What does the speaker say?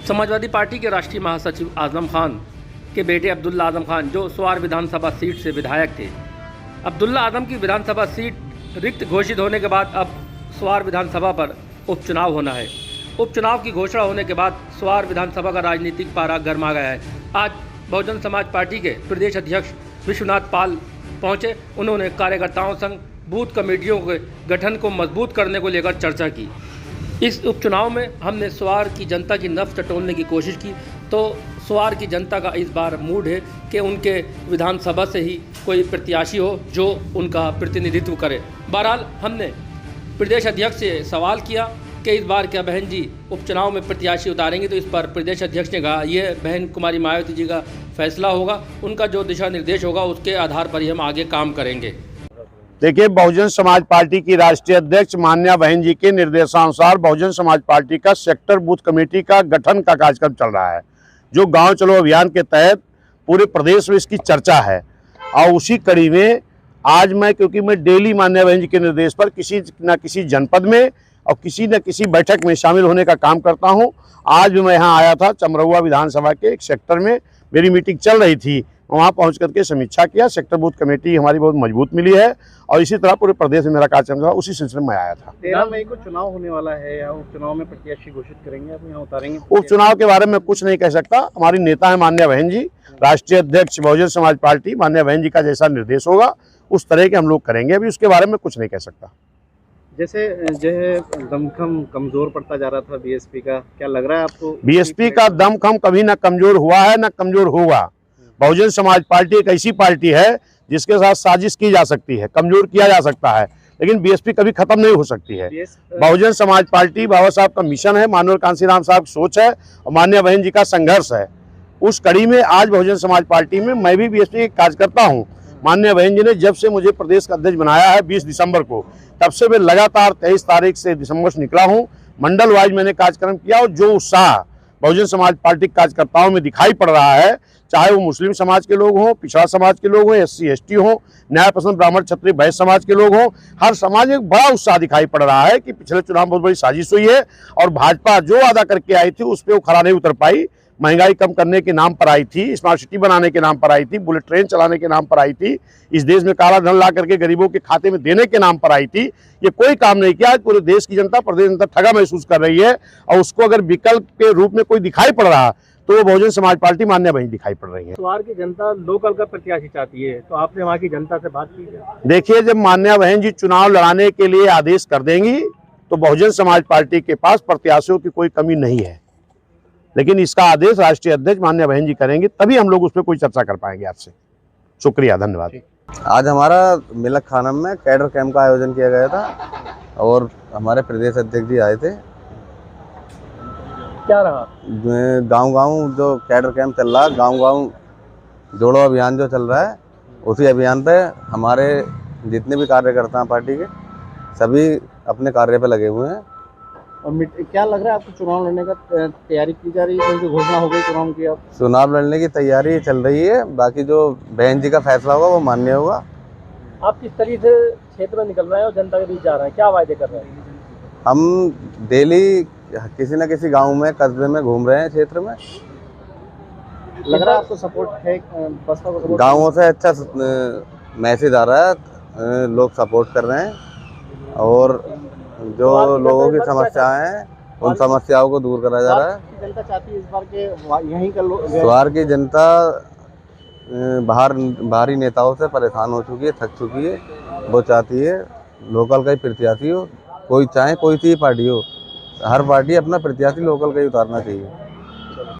Samajwadi party के राष्ट्रीय महासचिव आजम खान के बेटे अब्दुल्ला आजम खान जो स्वार विधानसभा सीट से विधायक थे। अब्दुल्ला आजम की विधानसभा सीट रिक्त घोषित होने के बाद अब स्वार विधानसभा पर उपचुनाव होना है। उपचुनाव की घोषणा होने के बाद स्वार विधानसभा का राजनीतिक पारा गर्मा गया है। आज बहुजन समाज पार्टी के प्रदेश अध्यक्ष विश्वनाथ पाल पहुंचे। उन्होंने कार्यकर्ताओं संग बूथ कमेटियों के गठन को मजबूत करने को लेकर चर्चा की। इस उपचुनाव में हमने स्वार की जनता की नब्ज टटोलने की कोशिश की, तो स्वार की जनता का इस बार मूड है कि उनके विधानसभा से ही कोई प्रत्याशी हो जो उनका प्रतिनिधित्व करे। बहरहाल हमने प्रदेश अध्यक्ष से सवाल किया कि इस बार क्या बहन जी उपचुनाव में प्रत्याशी उतारेंगे, तो इस पर प्रदेश अध्यक्ष ने कहा यह बहन कुमारी मायावती जी का फैसला होगा, उनका जो दिशा निर्देश होगा उसके आधार पर ही हम आगे काम करेंगे। देखिए, बहुजन समाज पार्टी की राष्ट्रीय अध्यक्ष मान्या बहन जी के निर्देशानुसार बहुजन समाज पार्टी का सेक्टर बूथ कमेटी का गठन का कार्यक्रम चल रहा है, जो गांव चलो अभियान के तहत पूरे प्रदेश में इसकी चर्चा है। और उसी कड़ी में आज क्योंकि मैं डेली मान्या बहन जी के निर्देश पर किसी न किसी जनपद में और किसी न किसी बैठक में शामिल होने का काम करता हूं। आज भी मैं यहाँ आया था, चमरौआ विधानसभा के एक सेक्टर में मेरी मीटिंग चल रही थी, वहाँ पहुंच करके समीक्षा किया। सेक्टर बूथ कमेटी हमारी बहुत मजबूत मिली है और इसी तरह पूरे प्रदेश में मेरा कार्यक्रम था, उसी सिलसिले में आया था। 13 मई को चुनाव होने वाला है, या उपचुनाव में प्रत्याशी घोषित करेंगे, आप यहाँ उतारेंगे? उपचुनाव के बारे में कुछ नहीं कह सकता। हमारी नेता है मान्या बहन जी, राष्ट्रीय अध्यक्ष बहुजन समाज पार्टी। मान्या बहन जी का जैसा निर्देश होगा उस तरह के हम लोग करेंगे। अभी उसके बारे में कुछ नहीं कह सकता। जैसे दमखम कमजोर पड़ता जा रहा था बीएसपी का, क्या लग रहा है आपको? बीएसपी का दमखम कभी ना कमजोर हुआ है ना कमजोर होगा। बहुजन समाज पार्टी एक ऐसी पार्टी है जिसके साथ साजिश की जा सकती है, कमजोर किया जा सकता है, लेकिन बीएसपी कभी खत्म नहीं हो सकती है। बहुजन समाज पार्टी बाबा साहब का मिशन है, माननीय कांशीराम साहब की सोच है और मान्या बहन जी का संघर्ष है। उस कड़ी में आज बहुजन समाज पार्टी में मैं भी बीएसपी के कार्यकर्ता हूँ। माननीय बहन जी ने जब से मुझे प्रदेश का अध्यक्ष बनाया है 20 दिसंबर को, तब से मैं लगातार 23 तारीख से दिसंबर से निकला हूँ। मंडल वाइज मैंने कार्यक्रम किया और जो उत्साह बहुजन समाज पार्टी के कार्यकर्ताओं में दिखाई पड़ रहा है, चाहे वो मुस्लिम समाज के लोग हों, पिछड़ा समाज के लोग हों, SC ST हों, न्याय पसंद ब्राह्मण क्षत्रिय वैश्य समाज के लोग हों, हर समाज में बड़ा उत्साह दिखाई पड़ रहा है कि पिछले चुनाव में बहुत बड़ी साजिश हुई है और भाजपा जो वादा करके आई थी उस पर वो खरा नहीं उतर पाई। महंगाई कम करने के नाम पर आई थी, स्मार्ट सिटी बनाने के नाम पर आई थी, बुलेट ट्रेन चलाने के नाम पर आई थी, इस देश में काला धन ला करके गरीबों के खाते में देने के नाम पर आई थी। ये कोई काम नहीं किया। पूरे देश की जनता, प्रदेश जनता ठगा महसूस कर रही है और उसको अगर विकल्प के रूप में कोई दिखाई पड़ रहा तो वो बहुजन समाज पार्टी मान्या बहन दिखाई पड़ रही है। स्वार की जनता लोकल का प्रत्याशी चाहती है, तो आपने वहाँ की जनता से बात की? देखिए, जब मान्या बहन जी चुनाव लड़ाने के लिए आदेश कर देंगी तो बहुजन समाज पार्टी के पास प्रत्याशियों की कोई कमी नहीं है, लेकिन इसका आदेश राष्ट्रीय अध्यक्ष मान्या बहन जी करेंगे, तभी हम लोग उस पर कोई चर्चा कर पाएंगे आपसे। शुक्रिया, धन्यवाद। आज हमारा मिलक खाना में कैडर कैंप का आयोजन किया गया था और हमारे प्रदेश अध्यक्ष जी आए थे। क्या रहा? गांव-गांव जो कैडर कैंप चल रहा है, गांव-गांव जोड़ो अभियान जो चल रहा है, उसी अभियान पे हमारे जितने भी कार्यकर्ता हैं पार्टी के, सभी अपने कार्य पे लगे हुए हैं। और क्या लग रहा है आपको, चुनाव लड़ने का तैयारी की जा रही है, क्योंकि घोषणा हो गई चुनाव की? अब चुनाव लड़ने की तैयारी चल रही है, बाकी जो बहन जी का फैसला होगा वो मान्य होगा। आप किस तरीके से क्षेत्र में निकल रहे हैं और जनता के बीच जा रहे हैं, क्या वायदे कर रहे हैं? हम डेली किसी न किसी गांव में, कस्बे में घूम रहे हैं क्षेत्र में। लग रहा है आपको सपोर्ट है, बसपा को सपोर्ट? गाँवों से अच्छा मैसेज आ रहा है, लोग सपोर्ट कर रहे हैं और जो लोगों की समस्याएं हैं उन समस्याओं को दूर करा जा रहा है। जनता चाहती है इस बार के यहीं का स्वार की जनता बाहरी नेताओं से परेशान हो चुकी है, थक चुकी है। वो चाहती है लोकल का ही प्रत्याशी हो, कोई चाहे कोई सी पार्टी हो, हर पार्टी अपना प्रत्याशी लोकल का ही उतारना चाहिए।